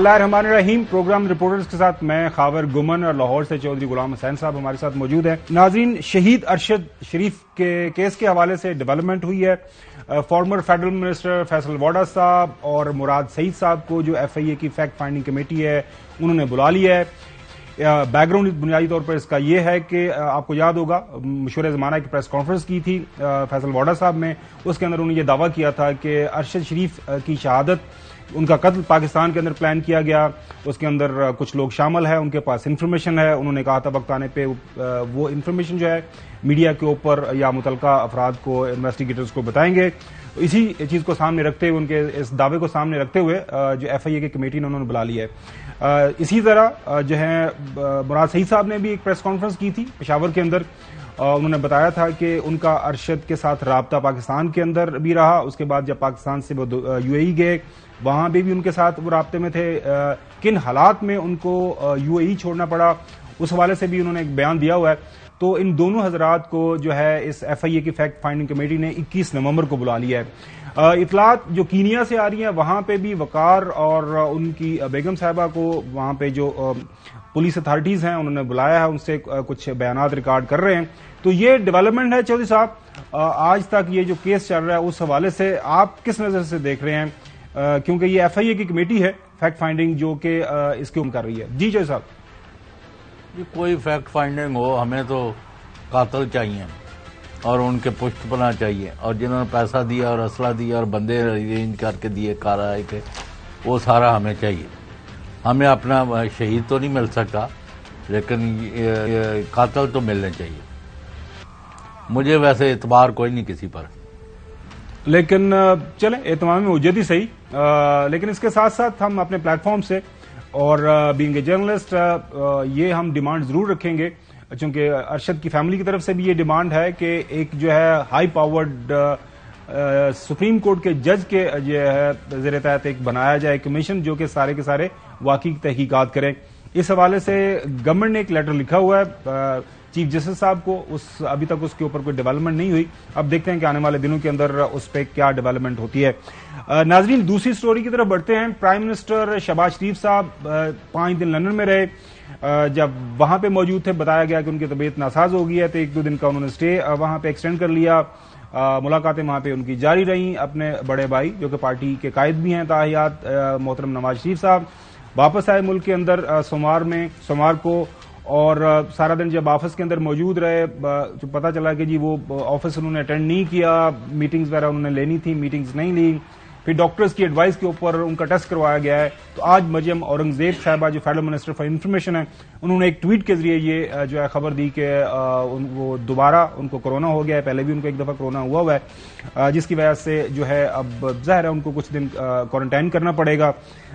اللہ الرحمن الرحیم. Programme reporters کے ساتھ میں خاور گمن اور لاہور سے چودھری غلام حسین صاحب ہمارے ساتھ موجود ہیں. ناظرین, شہید ارشد شریف کے کیس کے حوالے سے ڈیولپمنٹ ہوئی ہے. فارمر فیڈرل منسٹر فیصل واڈا صاحب اور مراد سعید صاحب کو جو ایف آئی اے کی فیکٹ فائنڈنگ کمیٹی ہے انہوں نے بلا لیا ہے. بیک گراؤنڈ بنیادی طور پر اس کا یہ ہے کہ آپ کو یاد ہوگا مشور زمانہ کی پریس کانفرنس کی تھی فیصل واڈا صاحب نے. اس کے اندر انہوں نے یہ دعویٰ کیا تھا کہ ارشد شریف کی شہادت, ان کا قتل پاکستان کے اندر پلان کیا گیا, اس کے اندر کچھ لوگ شامل ہیں, ان کے پاس انفارمیشن ہے. انہوں نے کہا تھا وقت آنے پہ وہ انفارمیشن جو ہے میڈیا کے اوپر یا متعلقہ افراد کو, انویسٹیگیٹرز کو بتائیں گے. اسی چیز کو سامنے رکھتے ہوئے, ان کے اس دعوے کو سامنے رکھتے ہوئے جو ایف آئی اے کی کمیٹی نے انہوں نے بلا لی ہے. اسی طرح جو ہے مراد سعید صاحب نے بھی ایک پریس کانفرنس کی تھی پشاور کے اندر. انہوں نے بتایا تھا کہ ان کا ارشد کے ساتھ رابطہ پاکستان کے اندر بھی رہا. اس کے بعد جب پاکستان سے وہ یو اے ای گئے وہاں بھی ان کے ساتھ وہ رابطے میں تھے. کن حالات میں ان کو یو اے ای چھوڑنا پڑا اس حوالے سے بھی انہوں نے ایک بیان دیا ہوا ہے. تو ان دونوں حضرات کو جو ہے اس ایف آئی اے کی فیکٹ فائنڈنگ کمیٹی نے 21 نومبر کو بلا لیا ہے. اطلاعات جو کینیا سے آ رہی ہیں وہاں پہ بھی وقار اور ان کی بیگم صاحبہ کو وہاں پہ جو پولیس اتھارٹیز ہیں انہوں نے بلایا ہے, ان سے کچھ بیانات ریکارڈ کر رہے ہیں. تو یہ ڈیولپمنٹ ہے چودھری صاحب. آج تک یہ جو کیس چل رہا ہے اس حوالے سے آپ کس نظر سے دیکھ رہے ہیں, کیونکہ یہ ایف آئی اے کی کمیٹی ہے فیکٹ فائنڈنگ جو کہ اس کی کر رہی ہے. جی چودھری صاحب. کوئی فیکٹ فائنڈنگ ہو, ہمیں تو قاتل چاہیے اور ان کے پشت پناہ چاہیے, اور جنہوں نے پیسہ دیا اور اسلحہ دیا اور بندے ارینج کر کے دیے کارروائی کے, وہ سارا ہمیں چاہیے. ہمیں اپنا شہید تو نہیں مل سکتا لیکن قاتل تو ملنے چاہیے. مجھے ویسے اعتبار کوئی نہیں کسی پر, لیکن چلیں اہتمام میں اجت ہی صحیح. لیکن اس کے ساتھ ساتھ ہم اپنے پلیٹ فارم سے اور بینگ اے جرنلسٹ یہ ہم ڈیمانڈ ضرور رکھیں گے, چونکہ ارشد کی فیملی کی طرف سے بھی یہ ڈیمانڈ ہے کہ ایک جو ہے ہائی پاورڈ سپریم کورٹ کے جج کے جو ہے زیر تحت ایک بنایا جائے کمیشن جو کہ سارے کے سارے واقعی تحقیقات کریں. اس حوالے سے گورنمنٹ نے ایک لیٹر لکھا ہوا ہے چیف جسٹس صاحب کو. ابھی تک اس کے اوپر کوئی ڈیولپمنٹ نہیں ہوئی. اب دیکھتے ہیں کہ آنے والے دنوں کے اندر اس پہ کیا ڈیولپمنٹ ہوتی ہے. ناظرین, دوسری سٹوری کی طرف بڑھتے ہیں. پرائم منسٹر شہباز شریف صاحب 5 دن لندن میں رہے. جب وہاں پہ موجود تھے بتایا گیا کہ ان کی طبیعت ناساز ہو گئی ہے, تو 1-2 دن کا انہوں نے اسٹے وہاں پہ ایکسٹینڈ کر لیا. ملاقاتیں وہاں پہ ان کی جاری رہیں. اپنے بڑے بھائی جو کہ پارٹی کے قائد بھی ہیں تاحیات محترم نواز شریف صاحب واپس آئے ملک کے اندر سوموار کو, اور سارا دن جب آفس کے اندر موجود رہے تو پتا چلا کہ جی وہ آفس انہوں نے اٹینڈ نہیں کیا, میٹنگز وغیرہ انہوں نے لینی تھی, میٹنگز نہیں لی. پھر ڈاکٹرز کی ایڈوائس کے اوپر ان کا ٹیسٹ کروایا گیا ہے. تو آج مریم اورنگزیب صاحبہ جو فیڈرل منسٹر فار انفارمیشن ہے انہوں نے ایک ٹویٹ کے ذریعے یہ جو ہے خبر دی کہ وہ دوبارہ ان کو کورونا ہو گیا ہے. پہلے بھی ان کو ایک دفعہ کورونا ہوا ہے, جس کی وجہ سے جو ہے اب ظاہر ہے ان کو کچھ دن کوارنٹائن کرنا پڑے گا.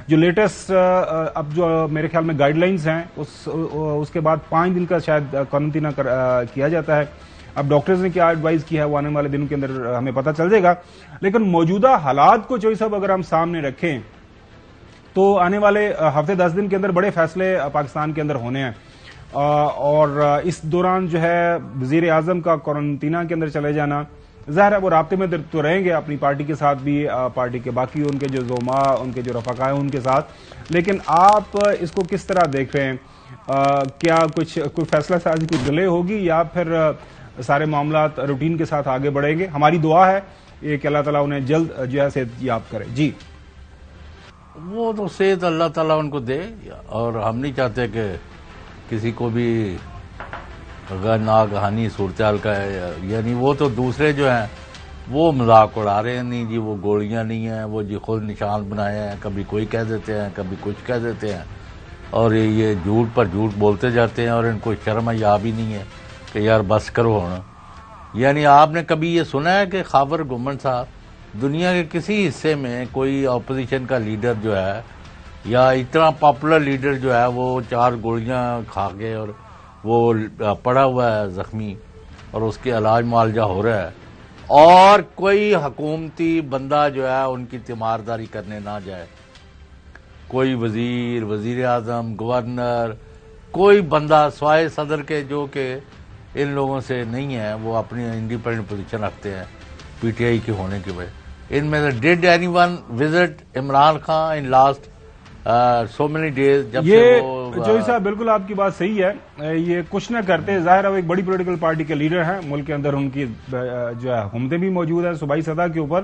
جو لیٹسٹ اب جو میرے خیال میں گائیڈ لائنز ہیں اس کے بعد 5 دن کا شاید کوارنٹائن کیا جاتا ہے. اب ڈاکٹرز نے کیا ایڈوائز کی ہے وہ آنے والے دنوں کے اندر ہمیں پتہ چل جائے گا. لیکن موجودہ حالات کو چوہدری صاحب اگر ہم سامنے رکھیں تو آنے والے ہفتے 10 دن کے اندر بڑے فیصلے پاکستان کے اندر ہونے ہیں, اور اس دوران جو ہے وزیر اعظم کا کوارنٹینا کے اندر چلے جانا, ظاہر ہے وہ رابطے میں تو رہیں گے اپنی پارٹی کے ساتھ بھی, پارٹی کے باقی ان کے جو زعما ان کے جو رفقا ہیں ان کے ساتھ. لیکن آپ اس کو کس طرح دیکھ رہے ہیں, کیا کوئی فیصلہ سازی کوئی ڈیلے ہوگی یا پھر سارے معاملات روٹین کے ساتھ آگے بڑھیں گے؟ ہماری دعا ہے کہ اللہ تعالیٰ انہیں جلد جو ہے صحت یاب کرے. جی وہ تو صحت اللہ تعالیٰ ان کو دے, اور ہم نہیں چاہتے کہ کسی کو بھی ناگہانی صورتحال کا ہے. یعنی وہ تو دوسرے جو ہیں وہ مذاق اڑا رہے ہیں, نہیں جی وہ گولیاں نہیں ہیں, وہ جی خود نشان بنائے ہیں, کبھی کوئی کہہ دیتے ہیں کبھی کچھ کہہ دیتے ہیں, اور یہ جھوٹ پر جھوٹ بولتے جاتے ہیں, اور ان کو شرم حیا بھی نہیں ہے کہ یار بس کرو ہونا. یعنی آپ نے کبھی یہ سنا ہے کہ خاور گمن صاحب دنیا کے کسی حصے میں کوئی اپوزیشن کا لیڈر جو ہے یا اتنا پاپولر لیڈر جو ہے وہ 4 گولیاں کھا کے اور وہ پڑا ہوا ہے زخمی اور اس کے علاج معالجہ ہو رہا ہے, اور کوئی حکومتی بندہ جو ہے ان کی تیمارداری کرنے نہ جائے؟ کوئی وزیر اعظم, گورنر, کوئی بندہ سوائے صدر کے جو کہ ان لوگوں سے نہیں ہے, وہ اپنی انڈیپینڈنٹ پوزیشن رکھتے ہیں پی ٹی آئی کے ہونے کی وجہ. ان میں سے did any one visit Imran Khan in last so many days جب یہ سے جوہری صاحب بالکل آپ کی بات صحیح ہے، یہ کچھ نہ کرتے، ظاہر ہے وہ ایک بڑی پولیٹیکل پارٹی کے لیڈر ہیں، ملک کے اندر ان کی جو ہے حکومتیں بھی موجود ہیں صوبائی سطح کے اوپر،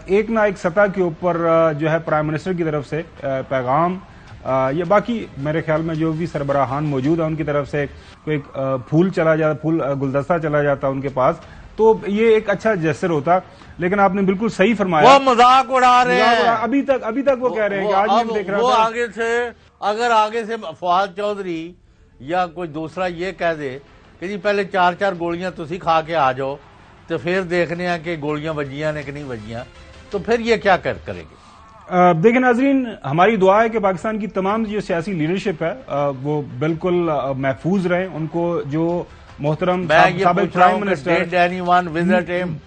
ایک نہ ایک سطح کے اوپر جو ہے پرائم منسٹر کی طرف سے پیغام یا باقی میرے خیال میں جو بھی سربراہان موجود ہیں ان کی طرف سے کوئی پھول چلا جاتا، پھول گلدستہ چلا جاتا ان کے پاس، تو یہ ایک اچھا جسر ہوتا، لیکن آپ نے بالکل صحیح فرمایا، وہ مذاق اڑا رہے ہیں ابھی تک وہ کہہ رہے ہیں کہ آج ہم دیکھ رہا وہ تھا آگے سے اگر آگے سے فواد چودھری یا کوئی دوسرا یہ کہہ دے کہ جی پہلے 4 گولیاں تسی کھا کے آ جاؤ تو پھر دیکھنے ہیں کہ گولیاں وجیاں نے کہ نہیں وجیاں، تو پھر یہ کیا کرے گی؟ دیکھیں ناظرین، ہماری دعا ہے کہ پاکستان کی تمام جو سیاسی لیڈرشپ ہے وہ بالکل محفوظ رہیں، ان کو جو محترم سابق پرائم منسٹر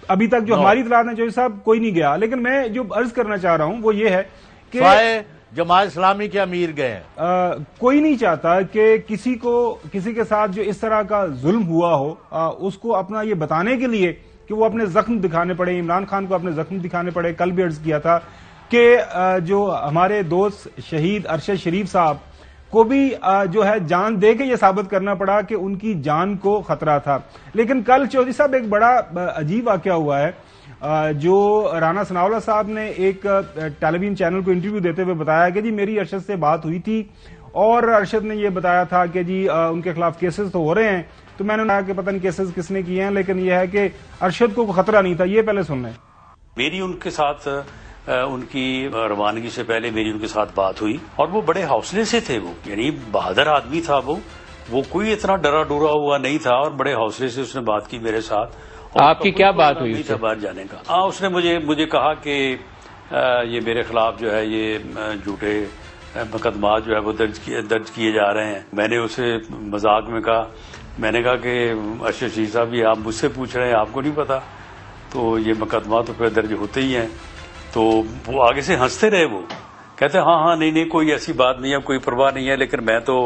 ابھی تک جو ہماری اطلاعات ہیں جوہری صاحب کوئی نہیں گیا، لیکن میں جو عرض کرنا چاہ رہا ہوں وہ یہ ہے کہ جماعت اسلامی کے امیر گئے، کوئی نہیں چاہتا کہ کسی کے ساتھ جو اس طرح کا ظلم ہوا ہو اس کو اپنا یہ بتانے کے لیے کہ وہ اپنے زخم دکھانے پڑے، عمران خان کو اپنے زخم دکھانے پڑے۔ کل بھی عرض کیا تھا کہ جو ہمارے دوست شہید ارشد شریف صاحب کو بھی جو ہے جان دے کے یہ ثابت کرنا پڑا کہ ان کی جان کو خطرہ تھا، لیکن کل چودھری صاحب ایک بڑا عجیب واقعہ ہوا ہے، جو رانا ثناءاللہ صاحب نے ایک ٹیلی ویژن چینل کو انٹرویو دیتے ہوئے بتایا کہ جی میری ارشد سے بات ہوئی تھی اور ارشد نے یہ بتایا تھا کہ جی ان کے خلاف کیسز تو ہو رہے ہیں، تو میں نے کہا کہ پتہ نہیں کیسز کس نے کیے ہیں، لیکن یہ ہے کہ ارشد کو خطرہ نہیں تھا۔ یہ پہلے سن لیں۔ میری ان کے ساتھ ان کی روانگی سے پہلے میری ان کے ساتھ بات ہوئی اور وہ بڑے حوصلے سے تھے، وہ یعنی بہادر آدمی تھا، وہ کوئی اتنا ڈرا ڈورا ہوا نہیں تھا اور بڑے حوصلے سے اس نے بات کی میرے ساتھ۔ آپ کی کیا بات ہوئی تھا باہر جانے کا؟ اس نے مجھے کہا کہ یہ میرے خلاف جو ہے یہ جھوٹے مقدمات جو ہے وہ درج کیے جا رہے ہیں۔ میں نے اسے مذاق میں کہا، میں نے کہا کہ ارشد شریف صاحب یہ آپ مجھ سے پوچھ رہے ہیں، آپ کو نہیں پتا؟ تو یہ مقدمات تو پھر درج ہوتے ہی ہیں۔ تو وہ آگے سے ہنستے رہے، وہ کہتے ہاں نہیں کوئی ایسی بات نہیں ہے، کوئی پرواہ نہیں ہے، لیکن میں تو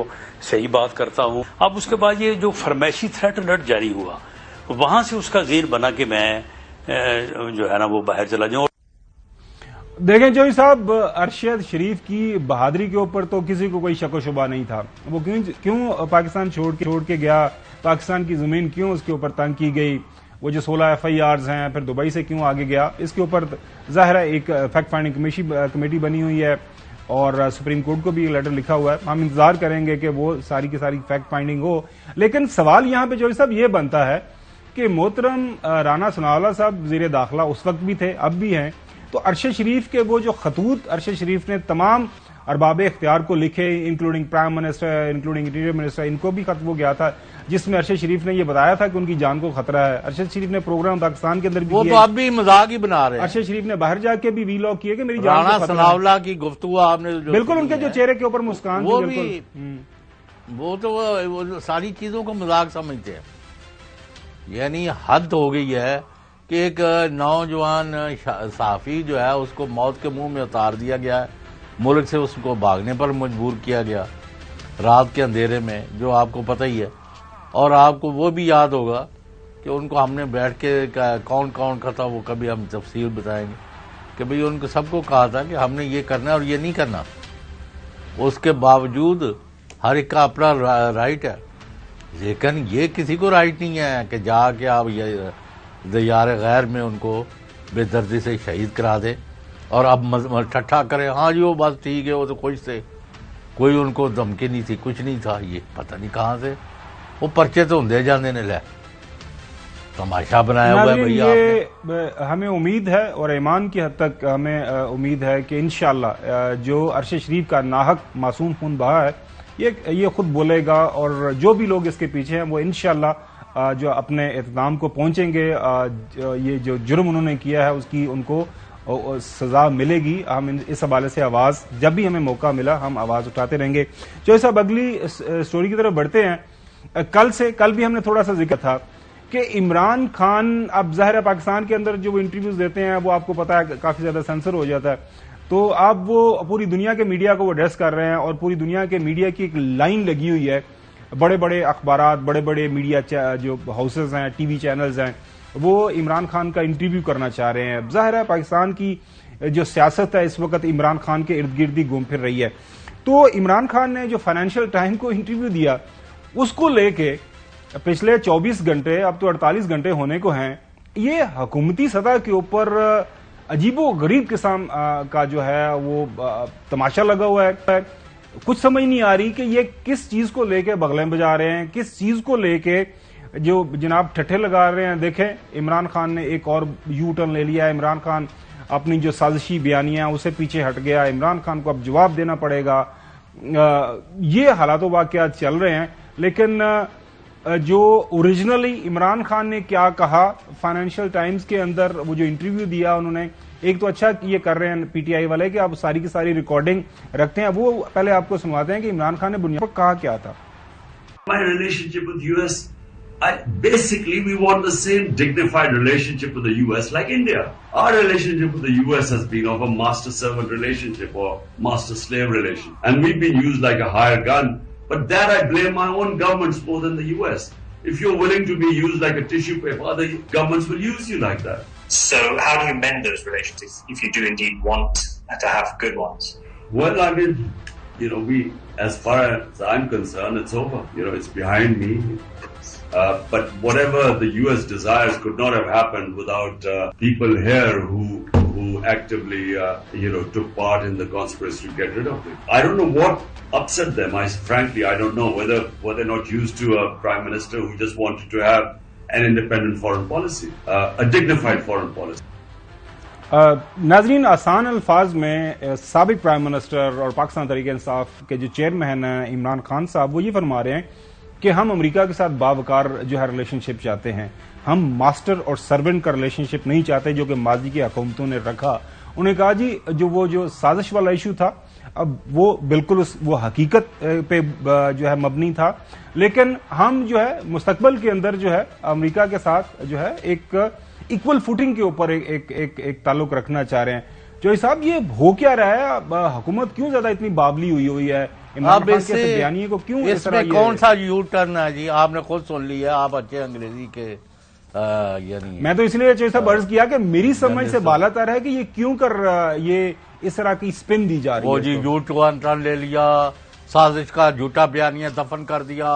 صحیح بات کرتا ہوں۔ اب اس کے بعد یہ جو فرمائشی تھریٹ الرٹ جاری ہوا، وہاں سے اس کا ذہن بنا کہ میں جو ہے نا وہ باہر چلا جاؤں۔ دیکھیں جوہری صاحب، ارشد شریف کی بہادری کے اوپر تو کسی کو کوئی شک و شبہ نہیں تھا، وہ کیوں پاکستان چھوڑ کے گیا، پاکستان کی زمین کیوں اس کے اوپر تنگ کی گئی، وہ جو 16 FIRs ہیں پھر دبئی سے کیوں آگے گیا، اس کے اوپر ظاہر ہے ایک فیکٹ فائنڈنگ کمیٹی بنی ہوئی ہے اور سپریم کورٹ کو بھی لیٹر لکھا ہوا ہے، ہم انتظار کریں گے کہ وہ ساری کی ساری فیکٹ فائنڈنگ ہو۔ لیکن سوال یہاں پہ جوہری صاحب یہ بنتا ہے کہ محترم رانا ثناءاللہ صاحب وزیر داخلہ اس وقت بھی تھے، اب بھی ہیں، تو ارشد شریف کے وہ جو خطوط ارشد شریف نے تمام ارباب اختیار کو لکھے، including prime minister, including interior minister, ان کو بھی خط وہ گیا تھا جس میں ارشد شریف نے یہ بتایا تھا کہ ان کی جان کو خطرہ ہے۔ ارشد شریف نے پروگرام پاکستان کے اندر بھی وہ تو اب بھی مذاق ہی بنا رہے ہیں، ارشد شریف نے باہر جا کے بھی ویلاگ کیے کہ میری جان کو رانا خطرہ ہے۔ ثناءاللہ کی گفتگو آپ نے بالکل ان کے جو چہرے کے اوپر مسکان وہ تھی، بھی وہ تو وہ ساری چیزوں کو مذاق سمجھتے ہیں۔ یعنی حد ہو گئی ہے کہ ایک نوجوان صحافی جو ہے اس کو موت کے منہ میں اتار دیا گیا ہے، ملک سے اس کو بھاگنے پر مجبور کیا گیا رات کے اندھیرے میں، جو آپ کو پتہ ہی ہے۔ اور آپ کو وہ بھی یاد ہوگا کہ ان کو ہم نے بیٹھ کے کون کا تھا، وہ کبھی ہم تفصیل بتائیں گے کہ بھئی ان کو سب کو کہا تھا کہ ہم نے یہ کرنا ہے اور یہ نہیں کرنا۔ اس کے باوجود ہر ایک کا اپنا رائٹ ہے، لیکن یہ کسی کو رائٹ نہیں ہے کہ جا کے آپ دیار غیر میں ان کو بے دردی سے شہید کرا دیں اور اب ٹھٹھا کریں، ہاں جی وہ بات ٹھیک ہے، وہ تو خوش تھے، کوئی ان کو دھمکی نہیں تھی، کچھ نہیں تھا۔ یہ پتہ نہیں کہاں سے وہ پرچے تو ہوں جانے نے لے تماشا بنایا ہوا ہے۔ یہ ہمیں امید ہے اور ایمان کی حد تک ہمیں امید ہے کہ انشاءاللہ جو ارشد شریف کا ناحق معصوم خون بہا ہے یہ خود بولے گا، اور جو بھی لوگ اس کے پیچھے ہیں وہ انشاءاللہ جو اپنے اختتام کو پہنچیں گے۔ یہ جو جرم انہوں نے کیا ہے اس کی ان کو سزا ملے گی۔ ہم اس حوالے سے آواز جب بھی ہمیں موقع ملا ہم آواز اٹھاتے رہیں گے۔ جو صاحب اگلی سٹوری کی طرف بڑھتے ہیں، کل بھی ہم نے تھوڑا سا ذکر تھا کہ عمران خان اب ظاہر ہے پاکستان کے اندر جو وہ انٹرویوز دیتے ہیں وہ آپ کو پتا ہے کافی زیادہ سینسر ہو جاتا ہے، تو اب وہ پوری دنیا کے میڈیا کو وہ ایڈریس کر رہے ہیں اور پوری دنیا کے میڈیا کی ایک لائن لگی ہوئی ہے، بڑے بڑے اخبارات، بڑے بڑے میڈیا جو ہاؤسز ہیں، ٹی وی چینلز ہیں، وہ عمران خان کا انٹرویو کرنا چاہ رہے ہیں۔ ظاہر ہے پاکستان کی جو سیاست ہے اس وقت عمران خان کے ارد گرد ہی گھوم پھر رہی ہے. تو عمران خان نے جو فائنینشیل ٹائم کو انٹرویو دیا اس کو لے کے پچھلے 24 گھنٹے اب تو 48 گھنٹے ہونے کو ہیں, یہ حکومتی سطح کے اوپر عجیب و غریب قسم کا جو ہے وہ تماشا لگا ہوا ہے. کچھ سمجھ نہیں آ رہی کہ یہ کس چیز کو لے کے بغلیں بجا رہے ہیں, کس چیز کو لے کے جو جناب ٹھٹھے لگا رہے ہیں. دیکھیں عمران خان نے ایک اور یو ٹرن لے لیا ہے. عمران خان اپنی جو سازشی بیانیاں اسے پیچھے ہٹ گیا. عمران خان کو اب جواب دینا پڑے گا. یہ حالات و واقعات چل رہے ہیں, لیکن جو اوریجنلی عمران خان نے کیا کہا فائنینشیل ٹائمز کے اندر, وہ جو انٹرویو دیا انہوں نے, ایک تو اچھا یہ کر رہے ہیں پی ٹی آئی والے کہ آپ ساری کی ساری ریکارڈنگ رکھتے ہیں. وہ پہلے آپ کو سنواتے ہیں کہ عمران خان نے بنیاد پر کہا کیا تھا. My relationship with US, basically we want the same dignified relationship with the US like India. Our relationship with the US has been of a master-servant relationship or master-slave relationship. And we've been used like a hired gun. But that I blame my own governments more than the US. If you're willing to be used like a tissue paper, other governments will use you like that. So how do you mend those relationships if you do indeed want to have good ones? Well, I mean, as far as I'm concerned, it's over. It's behind me. But whatever the US desires could not have happened without people here who actively, took part in the conspiracy to get rid of it. I don't know what upset them. Frankly, I don't know whether they're not used to a prime minister who just wanted to have an independent foreign policy, a dignified foreign policy. ناظرین, آسان الفاظ میں سابق prime minister اور پاکستان تحریک انصاف کے جو chairman ہیں عمران خان صاحب, وہ یہ فرما رہے ہیں کہ ہم امریکہ کے ساتھ باوقار جو ہے ریلیشن شپ چاہتے ہیں. ہم ماسٹر اور سرونٹ کا ریلیشن شپ نہیں چاہتے جو کہ ماضی کی حکومتوں نے رکھا. انہوں نے کہا جی جو سازش والا ایشو تھا اب وہ بالکل وہ حقیقت پہ جو ہے مبنی تھا, لیکن ہم جو ہے مستقبل کے اندر جو ہے امریکہ کے ساتھ جو ہے ایک ایکول فوٹنگ کے اوپر ایک تعلق رکھنا چاہ رہے ہیں. جو صاحب یہ ہو کیا رہا ہے, حکومت کیوں زیادہ اتنی بابلی ہوئی ہے, عمران خان کے بیانیے کو کیوں اس میں کون سا یو ٹرن ہے جی؟ آپ نے خود سن لیا, آپ اچھے انگریزی کے یعنی میں تو اس لیے چاہیے صاحب عرض کیا کہ میری سمجھ سے بالا تر ہے کہ یہ کیوں کر یہ اس طرح کی سپن دی جا رہی ہے. وہ جی یو ٹرن لے لیا, سازش کا جھوٹا بیانیہ دفن کر دیا,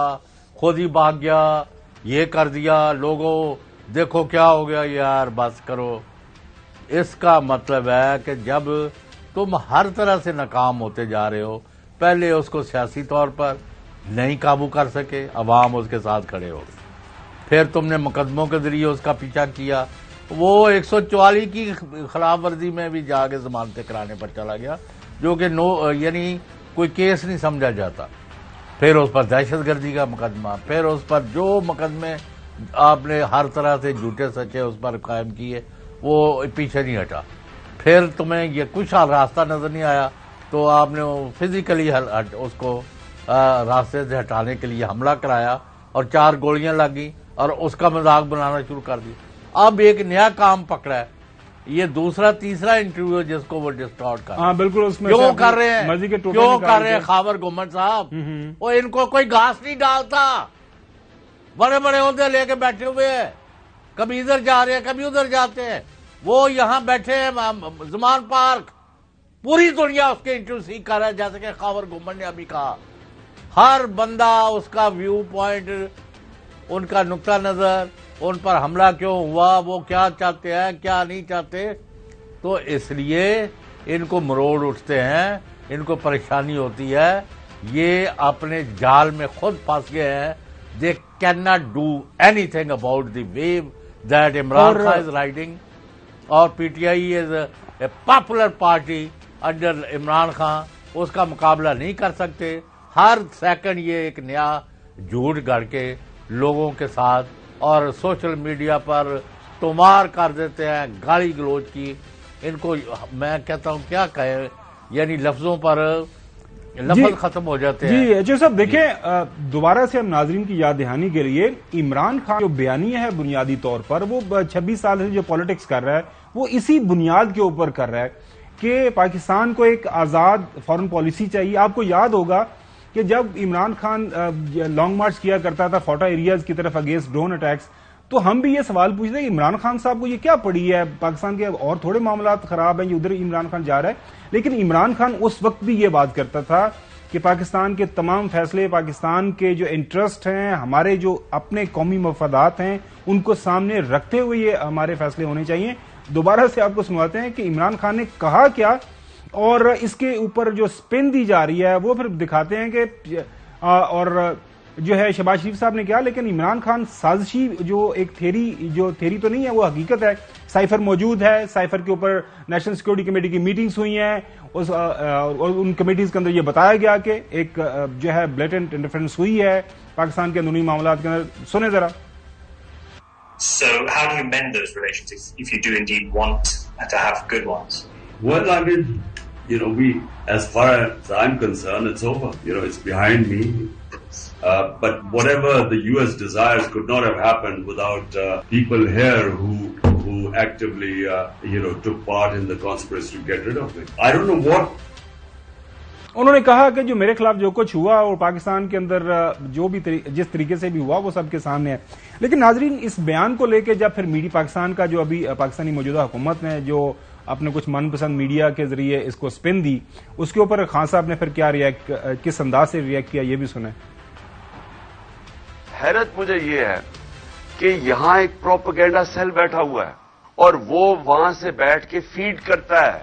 خود ہی بھاگ گیا, یہ کر دیا, لوگوں دیکھو کیا ہو گیا. یار بس کرو. اس کا مطلب ہے کہ جب تم ہر طرح سے ناکام ہوتے جا رہے ہو, پہلے اس کو سیاسی طور پر نہیں قابو کر سکے, عوام اس کے ساتھ کھڑے ہو, پھر تم نے مقدموں کے ذریعے اس کا پیچھا کیا, وہ 144 کی خلاف ورزی میں بھی جا کے ضمانتیں کرانے پر چلا گیا, جو کہ یعنی کوئی کیس نہیں سمجھا جاتا. پھر اس پر دہشت گردی کا مقدمہ, پھر اس پر جو مقدمے آپ نے ہر طرح سے جھوٹے سچے اس پر قائم کیے وہ پیچھے نہیں ہٹا. پھر تمہیں یہ کچھ راستہ نظر نہیں آیا تو آپ نے فزیکلی اس کو راستے سے ہٹانے کے لیے حملہ کرایا اور 4 گولیاں لگی اور اس کا مذاق بنانا شروع کر دیا. اب ایک نیا کام پکڑا ہے, یہ دوسرا تیسرا انٹرویو جس کو وہ ڈسٹارٹ کر رہے ہیں. بالکل اس میں کیوں کر رہے ہیں, کیوں کر رہے ہیں خاور گمن صاحب؟ وہ ان کو کوئی گھاس نہیں ڈالتا, بڑے بڑے عہدے لے کے بیٹھے ہوئے ہیں, کبھی ادھر جا رہے ہیں کبھی ادھر جاتے ہیں. وہ یہاں بیٹھے ہیں زمان پارک, پوری دنیا اس کے انٹرویو سیکھ کر رہا ہے, جیسے کہ خاور گمن نے ابھی کہا. ہر بندہ اس کا ویو پوائنٹ, ان کا نقطہ نظر, ان پر حملہ کیوں ہوا, وہ کیا چاہتے ہیں کیا نہیں چاہتے. تو اس لیے ان کو مروڑ اٹھتے ہیں, ان کو پریشانی ہوتی ہے, یہ اپنے جال میں خود پھنس گئے ہیں. They cannot do anything about the wave that Imran Khan is riding, اور P T I is a popular party under Imran Khan, اس کا مقابلہ نہیں کر سکتے. ہر سیکنڈ یہ ایک نیا جھوٹ گڑ کے لوگوں کے ساتھ اور سوشل میڈیا پر تمار کر دیتے ہیں, گالی گلوچ کی. ان کو میں کہتا ہوں کیا کہے, یعنی لفظوں پر لفظ ختم ہو جاتے ہیں. جی اچھا صاحب دیکھیں, دوبارہ سے ہم ناظرین کی یاد دہانی کے لیے, عمران خان جو بیانیہ ہے بنیادی طور پر وہ 26 سال سے جو پالیٹکس کر رہا ہے وہ اسی بنیاد کے اوپر کر رہا ہے کہ پاکستان کو ایک آزاد فارن پالیسی چاہیے. آپ کو یاد ہوگا کہ جب عمران خان لانگ مارچ کیا کرتا تھا فوٹا ایریاز کی طرف اگینسٹ ڈرون اٹیکس, تو ہم بھی یہ سوال پوچھتے ہیں کہ عمران خان صاحب کو یہ کیا پڑی ہے، پاکستان کے اور تھوڑے معاملات خراب ہیں، یہ ادھر عمران خان جا رہا ہے، لیکن عمران خان اس وقت بھی یہ بات کرتا تھا کہ پاکستان کے تمام فیصلے، پاکستان کے جو انٹرسٹ ہیں، ہمارے جو اپنے قومی مفادات ہیں، ان کو سامنے رکھتے ہوئے یہ ہمارے فیصلے ہونے چاہیے۔ دوبارہ سے آپ کو سنواتے ہیں کہ عمران خان نے کہا کیا اور اس کے اوپر جو سپن دی جا رہی ہے وہ پھر دکھاتے ہیں کہ اور جو ہے شہباز شریف صاحب نے کیا، لیکن عمران خان سازشی جو ایک تھیری تو نہیں ہے، وہ حقیقت ہے۔ سائفر موجود ہے، سائفر کے اوپر نیشنل سیکورٹی کمیٹی کی میٹنگز ہوئی ہیں، اور ان کمیٹیز کے اندر یہ بتایا گیا کہ ایک جو ہے بلیٹنٹ انٹرفیرنس ہوئی ہے پاکستان کے اندرونی معاملات کے اندر۔ سنیں ذرا۔ So how do you mend those relations if you do indeed want to have good ones? Well, I mean, as far as I'm concerned, it's over. It's behind me. But whatever the US desires could not have happened without people here who actively, took part in the conspiracy to get rid of it. I don't know what. انہوں نے کہا کہ جو میرے خلاف جو کچھ ہوا اور پاکستان کے اندر جو بھی جس طریقے سے بھی ہوا وہ سب کے سامنے ہے، لیکن ناظرین اس بیان کو لے کے جب پھر میڈیا پاکستان کا جو ابھی پاکستانی موجودہ حکومت نے جو اپنے کچھ من پسند میڈیا کے ذریعے اس کو سپن دی، اس کے اوپر خان صاحب نے پھر کیا کس انداز سے ریئیکٹ کیا، یہ بھی سنیں۔ حیرت مجھے یہ ہے کہ یہاں ایک پروپیگنڈا سیل بیٹھا ہوا ہے اور وہ وہاں سے بیٹھ کے فیڈ کرتا ہے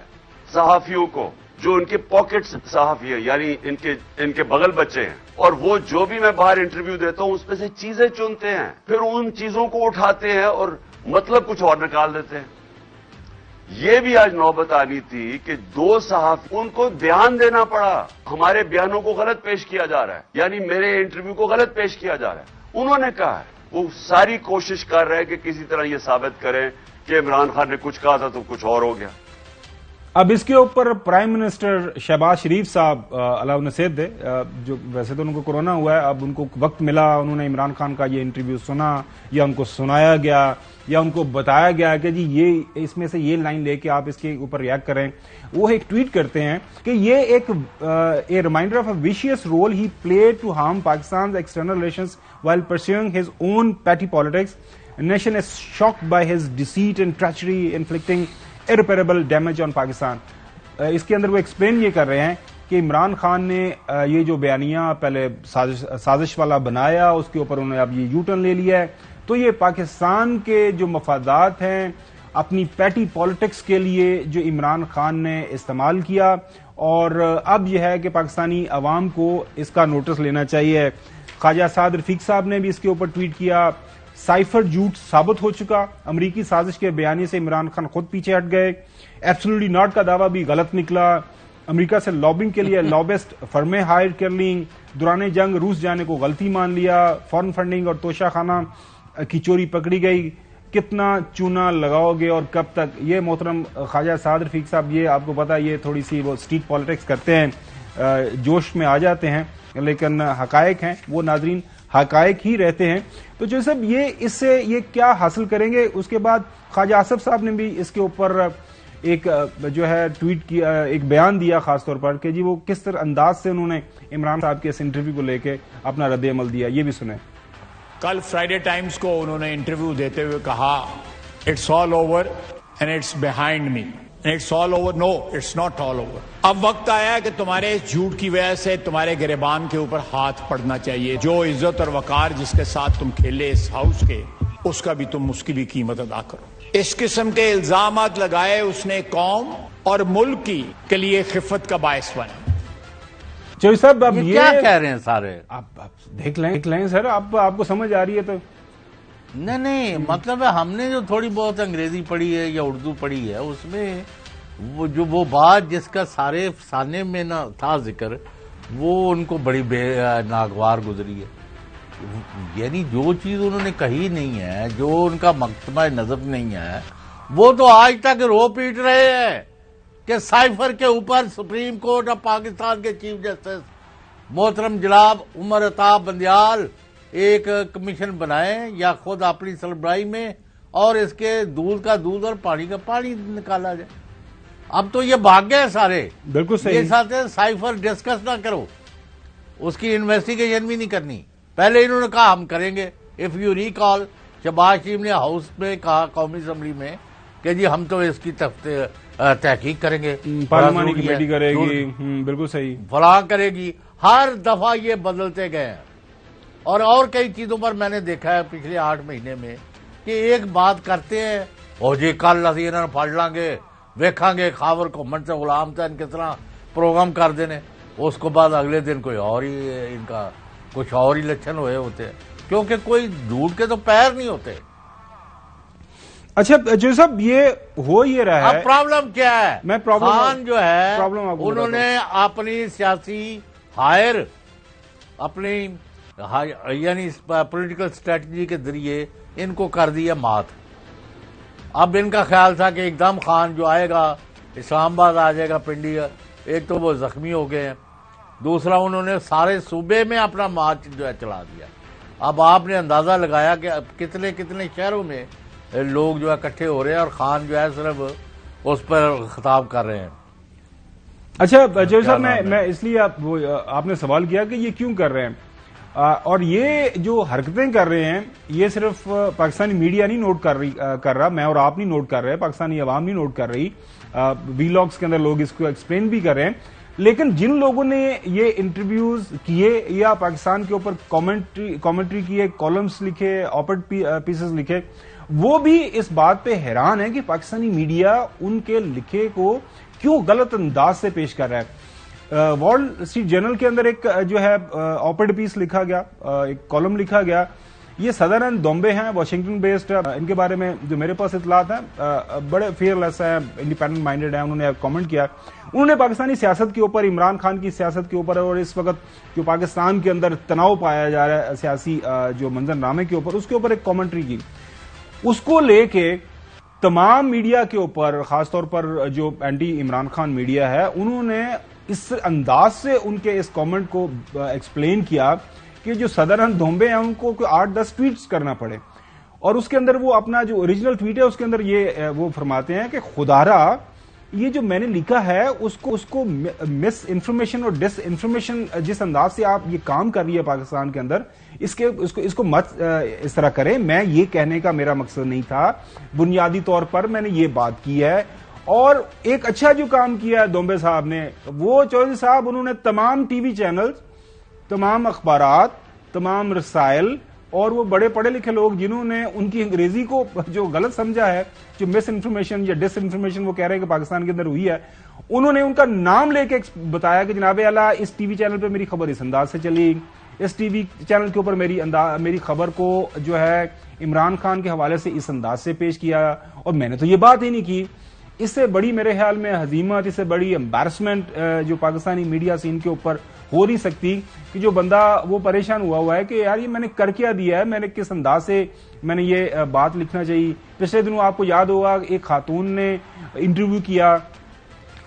صحافیوں کو جو ان کے پاکٹ صحافی ہیں، یعنی ان کے بغل بچے ہیں، اور وہ جو بھی میں باہر انٹرویو دیتا ہوں اس میں سے چیزیں چنتے ہیں، پھر ان چیزوں کو اٹھاتے ہیں اور مطلب کچھ اور نکال دیتے ہیں۔ یہ بھی آج نوبت آنی تھی کہ دو صحافی، ان کو دھیان دینا پڑا، ہمارے بیانوں کو غلط پیش کیا جا رہا ہے، یعنی میرے انٹرویو کو غلط پیش کیا جا رہا ہے۔ انہوں نے کہا ہے، وہ ساری کوشش کر رہے ہیں کہ کسی طرح یہ ثابت کریں کہ عمران خان نے کچھ کہا تھا تو کچھ اور ہو گیا۔ اب اس کے اوپر پرائم منسٹر شہباز شریف صاحب علاوہ نصیحت دے، جو ویسے تو ان کو کورونا ہوا ہے، اب ان کو وقت ملا، انہوں نے عمران خان کا یہ انٹرویو سنا یا ان کو سنایا گیا یا ان کو بتایا گیا کہ جی یہ اس میں سے یہ لائن لے کے آپ اس کے اوپر ریئیکٹ کریں، وہ ایک ٹویٹ کرتے ہیں کہ یہ ایک reminder of a vicious role he played to harm Pakistan external relations while pursuing his own petty politics. Nation is shocked by his deceit and treachery inflicting irreparable damage on Pakistan. اس کے اندر وہ explain یہ کر رہے ہیں کہ عمران خان نے یہ جو بیانیہ پہلے سازش والا بنایا، اس کے اوپر انہوں نے اب یہ یو ٹرن لے لیا ہے، تو یہ پاکستان کے جو مفادات ہیں اپنی پیٹی پالیٹکس کے لیے جو عمران خان نے استعمال کیا، اور اب یہ ہے کہ پاکستانی عوام کو اس کا نوٹس لینا چاہیے. خواجہ اسعد رفیق صاحب نے بھی اس کے اوپر ٹویٹ کیا، سائفر جھوٹ ثابت ہو چکا، امریکی سازش کے بیانیے سے عمران خان خود پیچھے ہٹ گئے، ایبسولوٹلی ناٹ کا دعویٰ بھی غلط نکلا، امریکہ سے لابنگ کے لیے لابسٹ فرمیں ہائر کر لیں، دوران جنگ روس جانے کو غلطی مان لیا، فارن فنڈنگ اور توشہ خانہ کی چوری پکڑی گئی، کتنا چونا لگاؤ گے اور کب تک. یہ محترم خواجہ اسعد رفیق صاحب، یہ آپ کو پتا یہ تھوڑی سی وہ اسٹریٹ پالیٹکس کرتے ہیں، جوش میں آ جاتے ہیں، لیکن حقائق ہیں وہ ناظرین حقائق ہی رہتے ہیں. تو جو سب یہ اس سے یہ کیا حاصل کریں گے. اس کے بعد خواجہ آصف صاحب نے بھی اس کے اوپر ایک جو ہے ٹویٹ کیا، ایک بیان دیا خاص طور پر کہ جی وہ کس طرح انداز سے انہوں نے عمران صاحب کے اس انٹرویو کو لے کے اپنا رد عمل دیا. یہ بھی سنیں. کل فرائیڈے ٹائمز کو انہوں نے انٹرویو دیتے ہوئے کہا it's all over and it's behind me. It's all over, no it's not all over. اب وقت آیا ہے کہ تمہارے اس جھوٹ کی وجہ سے تمہارے گریبان کے اوپر ہاتھ پڑنا چاہیے. جو عزت اور وقار جس کے ساتھ تم کھیلے اس ہاؤس کے، اس کا بھی تم اس کی بھی قیمت ادا کرو. اس قسم کے الزامات لگائے اس نے قوم اور ملک کی کے لیے خفت کا باعث بنا. چوہدری صاحب اب یہ کیا کہہ رہے ہیں سارے؟ آپ دیکھ لیں سر، آپ کو سمجھ آ رہی ہے تو نہیں مطلب ہے ہم نے جو تھوڑی بہت انگریزی پڑھی ہے یا اردو پڑھی ہے، اس میں وہ بات جس کا سارے افسانے میں نہ تھا ذکر، وہ ان کو بڑی بے ناگوار گزری ہے. یعنی جو چیز انہوں نے کہی نہیں ہے، جو ان کا مقدمہ نظر نہیں ہے، وہ تو آج تک رو پیٹ رہے ہیں کہ سائفر کے اوپر سپریم کورٹ آف پاکستان کے چیف جسٹس محترم جناب عمر عطا بندیال ایک کمیشن بنائیں یا خود اپنی سربراہی میں، اور اس کے دودھ کا دودھ اور پانی کا پانی نکالا جائے. اب تو یہ بھاگ گئے سارے. بالکل صحیح. یہ ساتھ سائفر ڈسکس نہ کرو، اس کی انویسٹیگیشن بھی نہیں کرنی. پہلے انہوں نے کہا ہم کریں گے. اف یو ریکال شہباز شریف نے ہاؤس میں کہا قومی اسمبلی میں کہ جی ہم تو اس کی تحقیق کریں گے، پارلیمانی کمیٹی کرے گی، بالکل صحیح، فلاں کرے گی. ہر دفعہ یہ بدلتے گئے ہیں. اور کئی چیزوں پر میں نے دیکھا ہے پچھلے 8 مہینے میں کہ ایک بات کرتے ہیں اور جی کل اسی انہوں نے پڑھ لیں گے، ویکھاں گے خاور گھومن سے غلام تھا ان کس طرح پروگرام کر دینے، اس کو بعد اگلے دن کوئی اور ہی ان کا کچھ اور ہی لچھن ہوئے ہوتے ہیں، کیونکہ کوئی جھوٹ کے تو پیر نہیں ہوتے. اچھا جو صاحب یہ ہو یہ رہا ہے، اب پرابلم کیا ہے؟ میں خان جو ہے پرابلم انہوں نے اپنی سیاسی ہائر اپنی یعنی پولیٹیکل اسٹریٹجی کے ذریعے ان کو کر دیا مات. اب ان کا خیال تھا کہ ایک دم خان جو آئے گا اسلام آباد آ جائے گا پنڈی. ایک تو وہ زخمی ہو گئے ہیں، دوسرا انہوں نے سارے صوبے میں اپنا مارچ جو ہے چلا دیا. اب آپ نے اندازہ لگایا کہ اب کتنے شہروں میں لوگ جو ہے اکٹھے ہو رہے ہیں اور خان جو ہے صرف اس پر خطاب کر رہے ہیں. اچھا جو صاحب میں اس لیے آپ نے سوال کیا کہ یہ کیوں کر رہے ہیں، اور یہ جو حرکتیں کر رہے ہیں یہ صرف پاکستانی میڈیا نہیں نوٹ کر رہا، میں اور آپ نہیں نوٹ کر رہے، پاکستانی عوام نہیں نوٹ کر رہی، ویلاگز کے اندر لوگ اس کو ایکسپلین بھی کر رہے ہیں. لیکن جن لوگوں نے یہ انٹرویوز کیے یا پاکستان کے اوپر کامنٹری کیے، کالمز لکھے، آپڈ پیسز لکھے، وہ بھی اس بات پہ حیران ہے کہ پاکستانی میڈیا ان کے لکھے کو کیوں غلط انداز سے پیش کر رہا ہے. وال اسٹریٹ جرنل کے اندر ایک جو ہے آپڈ پیس لکھا گیا، ایک کالم لکھا گیا. یہ سدرن دومبے ہیں، واشنگٹن بیسڈ، ان کے بارے میں جو میرے پاس اطلاعات ہیں بڑے فیئر لیس ہیں، انڈیپینڈنٹ مائنڈیڈ ہیں. انہوں نے کامنٹ کیا، انہوں نے پاکستانی سیاست کے اوپر، عمران خان کی سیاست کے اوپر اور اس وقت جو پاکستان کے اندر تناؤ پایا جا رہا ہے سیاسی جو منظر نامے کے اوپر، اس کے اوپر ایک کامنٹری کی. اس کو لے کے تمام میڈیا کے اوپر، خاص طور پر جو اینٹی عمران خان میڈیا ہے، انہوں نے اس انداز سے ان کے اس کامنٹ کو ایکسپلین کیا کہ جو سدرن دھومبے ہیں ان کو 8-10 ٹویٹس کرنا پڑے. اور اس کے اندر وہ اپنا جو اوریجنل ٹویٹ ہے اس کے اندر یہ وہ فرماتے ہیں کہ خدارا یہ جو میں نے لکھا ہے اس کو مس انفارمیشن اور ڈس انفارمیشن جس انداز سے آپ یہ کام کر رہی ہے پاکستان کے اندر، اس کو مت اس طرح کریں. میں یہ کہنے کا میرا مقصد نہیں تھا، بنیادی طور پر میں نے یہ بات کی ہے. اور ایک اچھا جو کام کیا ہے دومبے صاحب نے، وہ چودھری صاحب انہوں نے تمام ٹی وی چینلز، تمام اخبارات، تمام رسائل اور وہ بڑے پڑھے لکھے لوگ جنہوں نے ان کی انگریزی کو جو غلط سمجھا ہے، جو مس انفارمیشن یا ڈس انفارمیشن وہ کہہ رہے ہیں کہ پاکستان کے اندر ہوئی ہے، انہوں نے ان کا نام لے کے بتایا کہ جناب اعلیٰ اس ٹی وی چینل پہ میری خبر اس انداز سے چلی، اس ٹی وی چینل کے اوپر میری خبر کو جو ہے عمران خان کے حوالے سے اس انداز سے پیش کیا، اور میں نے تو یہ بات ہی نہیں کی. اس سے بڑی میرے خیال میں ہزیمت، اس سے بڑی امبیرسمنٹ جو پاکستانی میڈیا سے ان کے اوپر ہو نہیں سکتی کہ جو بندہ وہ پریشان ہوا ہے کہ یار یہ میں نے کر کیا دیا ہے، میں نے کس انداز سے میں نے یہ بات لکھنا چاہیے. پچھلے دنوں آپ کو یاد ہوگا ایک خاتون نے انٹرویو کیا،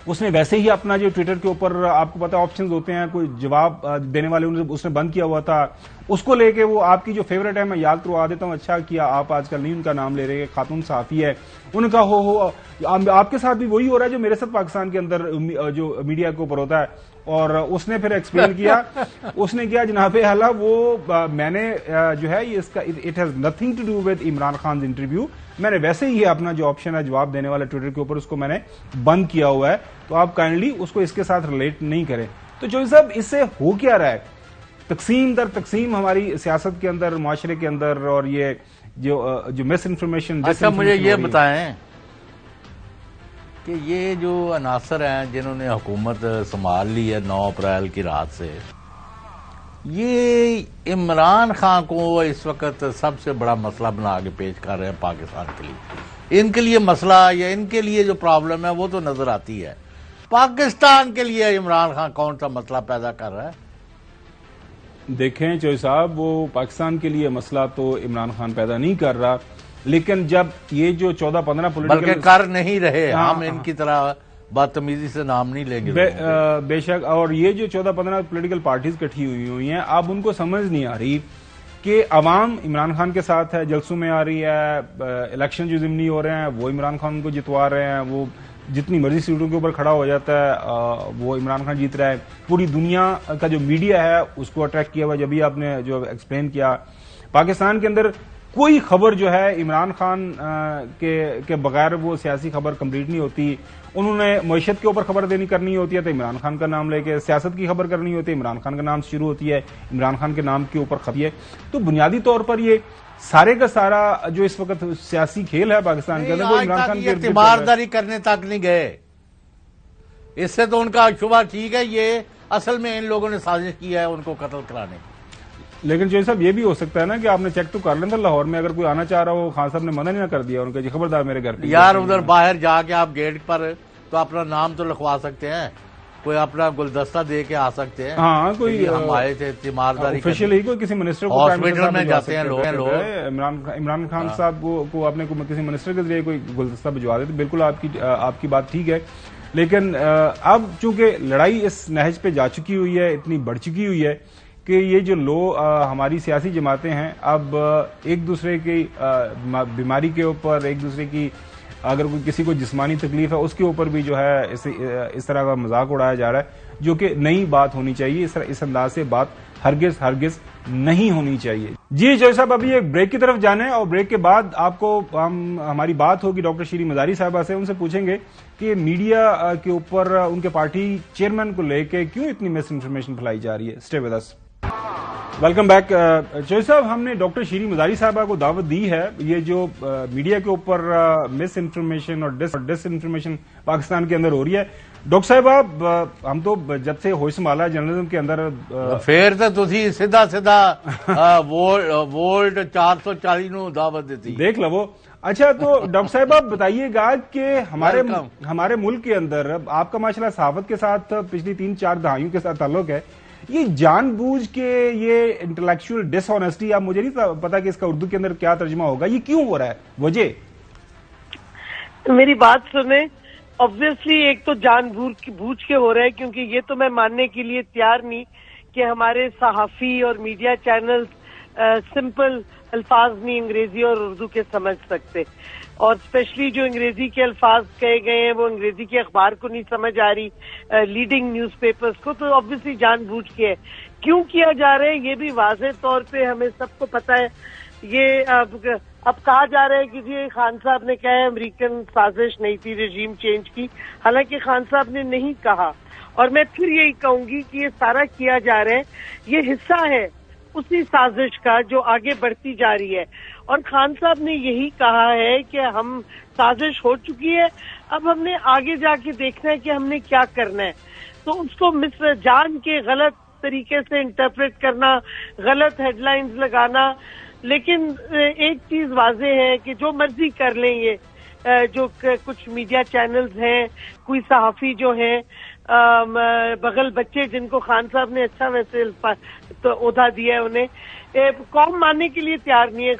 اس نے ویسے ہی اپنا جو ٹویٹر کے اوپر آپ کو پتا آپشنز ہوتے ہیں کوئی جواب دینے والے اس نے بند کیا ہوا تھا، اس کو لے کے وہ آپ کی جو فیوریٹ ہے میں یاد کروا دیتا ہوں. اچھا کیا آپ آج کل نہیں ان کا نام لے رہے، خاتون صحافی ہے. انہوں نے کہا ہو آپ کے ساتھ بھی وہی ہو رہا ہے جو میرے ساتھ پاکستان کے اندر جو میڈیا کے اوپر ہوتا ہے. اور اس نے پھر ایکسپلین کیا، اس نے کیا جناب اعلیٰ وہ میں نے جو ہے اس کا it has nothing to do with Imran Khan interview, میں نے ویسے ہی اپنا جو آپشن ہے جواب دینے والا ٹویٹر کے اوپر اس کو میں نے بند کیا ہوا ہے، تو آپ کائنڈلی اس کو اس کے ساتھ ریلیٹ نہیں کریں. تو جو صاحب اس سے ہو کیا رہا ہے، تقسیم در تقسیم ہماری سیاست کے اندر، معاشرے کے اندر، اور یہ جو مس انفارمیشن. اچھا مجھے یہ بتائیں کہ یہ جو عناصر ہیں جنہوں نے حکومت سنبھال لی ہے 9 اپریل کی رات سے، یہ عمران خان کو اس وقت سب سے بڑا مسئلہ بنا کے پیش کر رہے ہیں پاکستان کے لیے. ان کے لیے مسئلہ یا ان کے لیے جو پرابلم ہے وہ تو نظر آتی ہے، پاکستان کے لیے عمران خان کون سا مسئلہ پیدا کر رہا ہے؟ دیکھیں چوہے صاحب، وہ پاکستان کے لیے مسئلہ تو عمران خان پیدا نہیں کر رہا، لیکن جب یہ جو 14-15 بلکہ کر نہیں رہے، ہم ان کی طرح بدتمیزی سے نام نہیں لیں گے بے شک. اور یہ جو 14-15 پولیٹیکل پارٹیز کٹھی ہوئی ہیں، اب ان کو سمجھ نہیں آ رہی کہ عوام عمران خان کے ساتھ ہے، جلسوں میں آ رہی ہے، الیکشن جو ضمنی ہو رہے ہیں وہ عمران خان کو جتوا رہے ہیں، وہ جتنی مرضی سیٹوں کے اوپر کھڑا ہو جاتا ہے وہ عمران خان جیت رہا ہے. پوری دنیا کا جو میڈیا ہے اس کو اٹریکٹ کیا ہوا، جب بھی آپ نے جو ایکسپلین کیا. پاکستان کے اندر کوئی خبر جو ہے عمران خان کے بغیر وہ سیاسی خبر کمپلیٹ نہیں ہوتی. انہوں نے معیشت کے اوپر خبر کرنی ہوتی ہے تو عمران خان کا نام لے کے, سیاست کی خبر کرنی ہوتی ہے عمران خان کا نام شروع ہوتی ہے, عمران خان کے نام کے اوپر خبر ہے. تو بنیادی طور پر یہ سارے کا سارا جو اس وقت سیاسی کھیل ہے پاکستان کے اندر وہ عمران خان کی تیمارداری کرنے تک نہیں گئے. اس سے تو ان کا شبہ ٹھیک ہے, یہ اصل میں ان لوگوں نے سازش کی ہے ان کو قتل کرانے کی. لیکن جو صاحب یہ بھی ہو سکتا ہے نا کہ آپ نے چیک تو کر لیں تھا لاہور میں, اگر کوئی آنا چاہ رہا ہو خان صاحب نے منع نہیں کر دیا ان کا جی خبردار میرے گھر پہ. یار ادھر باہر جا کے آپ گیٹ پر تو اپنا نام تو لکھوا سکتے ہیں, کوئی اپنا گلدستہ دے کے آ سکتے ہیں. ہاں کوئی ہم آئے تھے تیمارداری آفیشیلی کوئی کسی منسٹر کو ہاسپٹل میں جاتے ہیں لوگ. عمران خان صاحب کو آپ نے کسی منسٹر کے ذریعے کوئی گلدستہ بھجوا دیتے, بالکل آپ کی بات ٹھیک ہے. لیکن اب چونکہ لڑائی اس نہج پہ جا چکی ہوئی ہے, اتنی بڑھ چکی ہوئی ہے کہ یہ جو ہماری سیاسی جماعتیں ہیں اب ایک دوسرے کی بیماری کے اوپر, ایک دوسرے کی اگر کسی کو جسمانی تکلیف ہے اس کے اوپر بھی جو ہے اس طرح کا مذاق اڑایا جا رہا ہے, جو کہ نئی بات ہونی چاہیے. اس انداز سے بات ہرگز نہیں ہونی چاہیے. جی جوئی صاحب ابھی ایک بریک کی طرف جانا ہے اور بریک کے بعد آپ کو ہماری بات ہوگی ڈاکٹر شیریں مزاری صاحبہ سے. ان سے پوچھیں گے کہ میڈیا کے اوپر ان کے پارٹی چیئرمین کو لے کے کیوں اتنی مس انفارمیشن پھیلائی جا رہی ہے. Stay with us. Welcome back. چوئی صاحب ہم نے ڈاکٹر شیریں مزاری صاحبہ کو دعوت دی ہے. یہ جو میڈیا کے اوپر مس انفارمیشن اور ڈس انفارمیشن پاکستان کے اندر ہو رہی ہے, ڈاکٹر صاحب ہم تو جب سے ہوش سنبھالا جرنلزم کے اندر پھر تو تسی سیدھا وولٹ 440 نو دعوت دیتی دیکھ لو. اچھا تو ڈاکٹر صاحب آپ بتائیے گا کہ ہمارے ملک کے اندر آپ کا ماشاءاللہ صحافت کے ساتھ پچھلی 3-4 دہائیوں کے ساتھ تعلق ہے, یہ جان بوجھ کے یہ انٹلیکچوئل ڈس آنیسٹی, آپ مجھے نہیں پتا کہ اس کا اردو کے اندر کیا ترجمہ ہوگا, یہ کیوں ہو رہا ہے, وجہ میری بات سنیں. آبویسلی ایک تو جان بوجھ کے ہو رہا ہے, کیونکہ یہ تو میں ماننے کے لیے تیار نہیں کہ ہمارے صحافی اور میڈیا چینلز سمپل الفاظ نہیں انگریزی اور اردو کے سمجھ سکتے, اور اسپیشلی جو انگریزی کے الفاظ کہے گئے ہیں وہ انگریزی کے اخبار کو نہیں سمجھ آ رہی, لیڈنگ نیوز پیپرز کو. تو آبویسلی جان بوجھ کے ہے. کیوں کیا جا رہا ہے یہ بھی واضح طور پہ ہمیں سب کو پتا ہے. یہ اب کہا جا رہا ہے کہ جی خان صاحب نے کہا ہے امریکن سازش نہیں تھی رجیم چینج کی, حالانکہ خان صاحب نے نہیں کہا. اور میں پھر یہی کہوں گی کہ یہ سارا کیا جا رہا ہے یہ حصہ ہے اسی سازش کا جو آگے بڑھتی جا رہی ہے. اور خان صاحب نے یہی کہا ہے کہ ہم سازش ہو چکی ہے, اب ہم نے آگے جا کے دیکھنا ہے کہ ہم نے کیا کرنا ہے. تو اس کو جان کے غلط طریقے سے انٹرپریٹ کرنا, غلط ہیڈ لائنز لگانا. لیکن ایک چیز واضح ہے کہ جو مرضی کر لیں یہ جو کچھ میڈیا چینلز ہیں, کوئی صحافی جو ہیں, بغل بچے جن کو خان صاحب نے اچھا ویسے عہدہ دیا ہے انہیں, قوم ماننے کے لیے تیار نہیں ہے.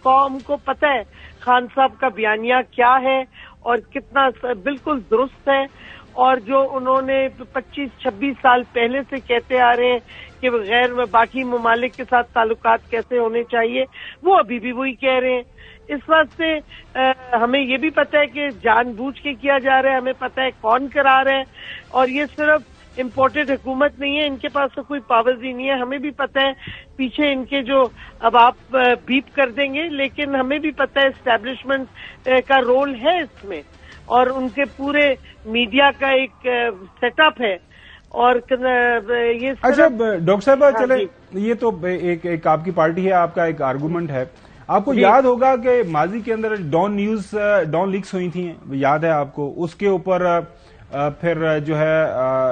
قوم کو پتہ ہے خان صاحب کا بیانیہ کیا ہے اور کتنا بالکل درست ہے, اور جو انہوں نے 25-26 سال پہلے سے کہتے آ رہے ہیں کہ غیر باقی ممالک کے ساتھ تعلقات کیسے ہونے چاہیے, وہ ابھی بھی وہی کہہ رہے ہیں. اس واسطے ہمیں یہ بھی پتہ ہے کہ جان بوجھ کے کیا جا رہا ہے, ہمیں پتہ ہے کون کرا رہا ہے, اور یہ صرف امپورٹڈ حکومت نہیں ہے, ان کے پاس تو کوئی پاورز ہی نہیں ہے. ہمیں بھی پتہ ہے پیچھے ان کے جو اب آپ بیپ کر دیں گے, لیکن ہمیں بھی پتہ ہے اسٹیبلشمنٹ کا رول ہے اس میں, اور ان کے پورے میڈیا کا ایک سیٹ اپ ہے. اور یہ اچھا ڈاکٹر صاحب چلے, یہ تو ایک آپ کی پارٹی ہے, آپ کا ایک آرگومنٹ ہے. آپ کو یاد ہوگا کہ ماضی کے اندر ڈان لیکس ہوئی تھیں, یاد ہے آپ کو, اس کے اوپر پھر جو ہے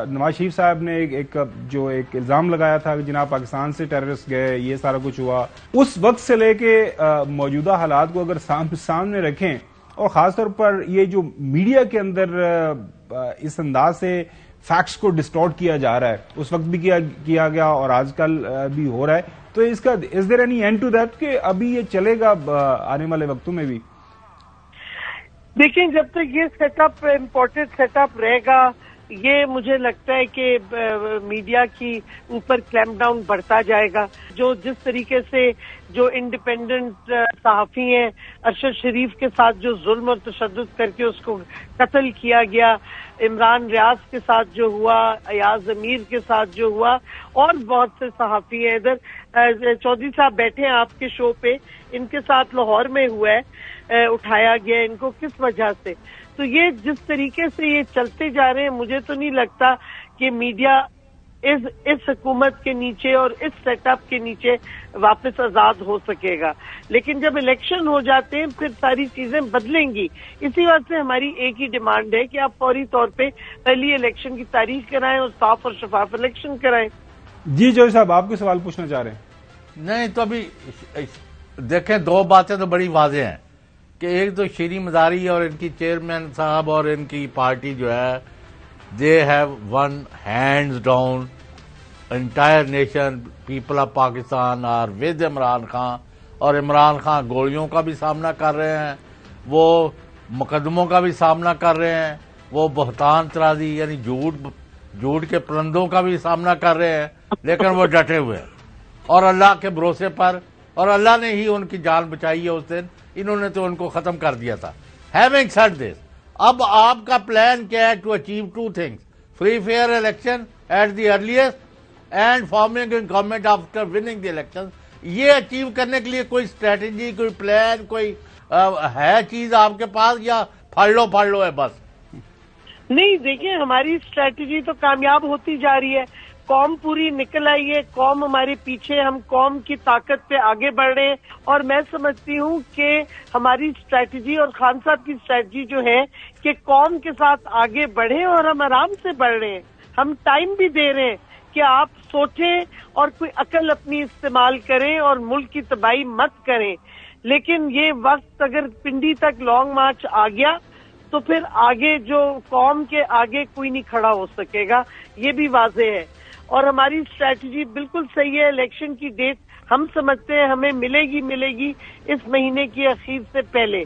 نواز شریف صاحب نے ایک الزام لگایا تھا کہ جناب پاکستان سے ٹیررسٹ گئے, یہ سارا کچھ ہوا. اس وقت سے لے کے موجودہ حالات کو اگر سامنے رکھیں, اور خاص طور پر یہ جو میڈیا کے اندر اس انداز سے فیکٹس کو ڈسٹورٹ کیا جا رہا ہے, اس وقت بھی کیا گیا اور آج کل بھی ہو رہا ہے, تو اس کا is there any end to that کہ ابھی یہ چلے گا آنے والے وقتوں میں بھی؟ دیکھیں جب تک یہ set up important set up رہے گا یہ مجھے لگتا ہے کہ میڈیا کی اوپر کلیمپ ڈاؤن بڑھتا جائے گا. جو جس طریقے سے جو انڈیپینڈنٹ صحافی ہیں ارشد شریف کے ساتھ جو ظلم اور تشدد کر کے اس کو قتل کیا گیا، عمران ریاض کے ساتھ جو ہوا، ایاز امیر کے ساتھ جو ہوا، اور بہت سے صحافی ہیں. ادھر چودھری صاحب بیٹھے ہیں آپ کے شو پہ، ان کے ساتھ لاہور میں ہوا ہے، اٹھایا گیا ان کو کس وجہ سے. تو یہ جس طریقے سے یہ چلتے جا رہے ہیں، مجھے تو نہیں لگتا کہ میڈیا اس حکومت کے نیچے اور اس سیٹ اپ کے نیچے واپس آزاد ہو سکے گا. لیکن جب الیکشن ہو جاتے ہیں پھر ساری چیزیں بدلیں گی. اسی واسطے ہماری ایک ہی ڈیمانڈ ہے کہ آپ فوری طور پہ پہلی الیکشن کی تاریخ کرائیں اور صاف اور شفاف الیکشن کرائیں. جی جوئی صاحب، آپ کے سوال پوچھنا چاہ رہے ہیں؟ نہیں تو ابھی دیکھیں، دو باتیں تو بڑی واضح ہیں کہ ایک تو شیریں مزاری اور ان کی چیئرمین صاحب اور ان کی پارٹی جو ہے، they have won hands down entire nation, people of Pakistan are with Imran Khan. اور عمران خان گولیوں کا بھی سامنا کر رہے ہیں، وہ مقدموں کا بھی سامنا کر رہے ہیں، وہ بہتان ترازی یعنی جھوٹ کے پرندوں کا بھی سامنا کر رہے ہیں، لیکن وہ ڈٹے ہوئے ہیں اور اللہ کے بھروسے پر. اور اللہ نے ہی ان کی جان بچائی ہے. اس دن انہوں نے تو ان کو ختم کر دیا تھا. ہیونگ سیڈ دس، اب آپ کا پلان کیا ہے؟ To achieve two things: free fair election at the earliest and forming a government after winning the election. یہ اچیو کرنے کے لیے کوئی اسٹریٹجی، کوئی پلان، کوئی ہے چیز آپ کے پاس، یا پھاڑ لو ہے بس؟ نہیں، دیکھیں ہماری اسٹریٹجی تو کامیاب ہوتی جا رہی ہے. قوم پوری نکل آئی ہے، قوم ہمارے پیچھے، ہم قوم کی طاقت پہ آگے بڑھ رہے ہیں. اور میں سمجھتی ہوں کہ ہماری اسٹریٹجی اور خان صاحب کی اسٹریٹجی جو ہے کہ قوم کے ساتھ آگے بڑھیں، اور ہم آرام سے بڑھ رہے ہیں. ہم ٹائم بھی دے رہے ہیں کہ آپ سوچیں اور کوئی عقل اپنی استعمال کریں اور ملک کی تباہی مت کریں. لیکن یہ وقت اگر پنڈی تک لانگ مارچ آ گیا تو پھر آگے جو قوم کے آگے کوئی نہیں کھڑا ہو سکے گا، یہ بھی واضح ہے. اور ہماری اسٹریٹجی بالکل صحیح ہے. الیکشن کی ڈیٹ ہم سمجھتے ہیں ہمیں ملے گی اس مہینے کی اخیر سے پہلے.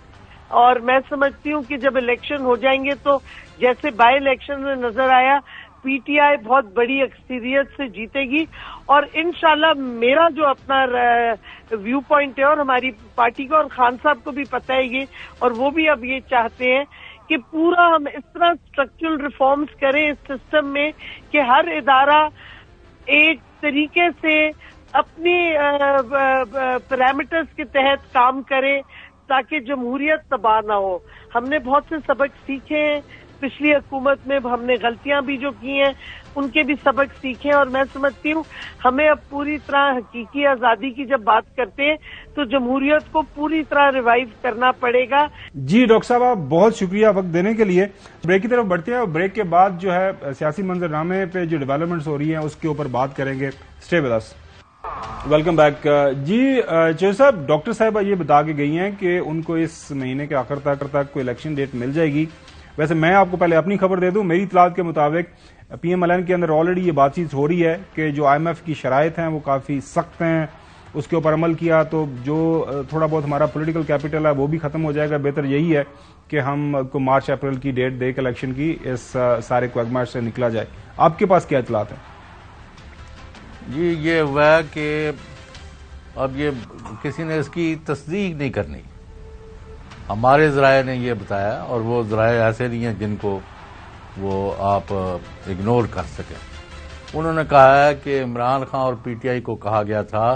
اور میں سمجھتی ہوں کہ جب الیکشن ہو جائیں گے تو جیسے بائی الیکشن میں نظر آیا، پی ٹی آئی بہت بڑی اکثریت سے جیتے گی. اور انشاءاللہ میرا جو اپنا ویو پوائنٹ ہے، اور ہماری پارٹی کو اور خان صاحب کو بھی پتہ ہے یہ، اور وہ بھی اب یہ چاہتے ہیں کہ پورا ہم اس طرح اسٹرکچرل ریفارمز کریں اس سسٹم میں کہ ہر ادارہ ایک طریقے سے اپنی پیرامیٹرز کے تحت کام کرے تاکہ جمہوریت تباہ نہ ہو. ہم نے بہت سے سبق سیکھے ہیں پچھلی حکومت میں، ہم نے غلطیاں بھی جو کی ہیں ان کے بھی سبق سیکھے. اور میں سمجھتی ہوں ہمیں اب پوری طرح حقیقی آزادی کی جب بات کرتے ہیں تو جمہوریت کو پوری طرح ریوائیو کرنا پڑے گا. جی ڈاکٹر صاحب، آپ بہت شکریہ وقت دینے کے لیے. بریک کی طرف بڑھتے ہیں اور بریک کے بعد جو ہے سیاسی منظرنامے پہ جو ڈیولپمنٹس ہو رہی ہیں اس کے اوپر بات کریں گے. Stay with us. Welcome back. جی چودھری صاحب، ڈاکٹر صاحبہ یہ بتا کے گئی ہیں کہ ان کو اس مہینے کے آخر تک کوئی الیکشن ڈیٹ مل جائے گی. ویسے میں آپ کو پہلے اپنی خبر دے دوں، میری اطلاعات کے مطابق پی ایم ایل این کے اندر آلریڈی یہ بات چیت ہو رہی ہے کہ جو آئی ایم ایف کی شرائط ہیں وہ کافی سخت ہیں، اس کے اوپر عمل کیا تو جو تھوڑا بہت ہمارا پولیٹیکل کیپٹل ہے وہ بھی ختم ہو جائے گا. بہتر یہی ہے کہ ہم کو مارچ اپریل کی ڈیٹ دے کے الیکشن کی اس سارے کوگماٹ سے نکلا جائے. آپ کے پاس کیا اطلاعات ہیں؟ جی یہ ہوا کہ اب یہ کسی نے اس کی تصدیق نہیں کرنی. ہمارے ذرائع نے یہ بتایا، اور وہ ذرائع ایسے نہیں ہیں جن کو وہ آپ اگنور کر سکیں. انہوں نے کہا ہے کہ عمران خان اور پی ٹی آئی کو کہا گیا تھا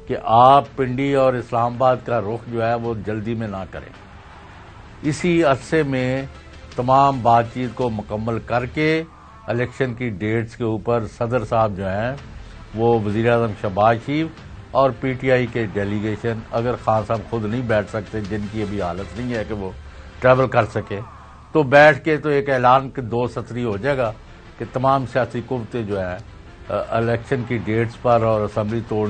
کہ آپ پنڈی اور اسلام آباد کا رخ جو ہے وہ جلدی میں نہ کریں. اسی عرصے میں تمام بات چیت کو مکمل کر کے الیکشن کی ڈیٹس کے اوپر صدر صاحب جو ہیں وہ وزیر اعظم شہباز شریف اور پی ٹی آئی کے ڈیلیگیشن، اگر خان صاحب خود نہیں بیٹھ سکتے، جن کی ابھی حالت نہیں ہے کہ وہ ٹریول کر سکے، تو بیٹھ کے تو ایک اعلان کے 2 سطری ہو جائے گا کہ تمام سیاسی قوتیں جو ہیں الیکشن کی ڈیٹس پر اور اسمبلی توڑ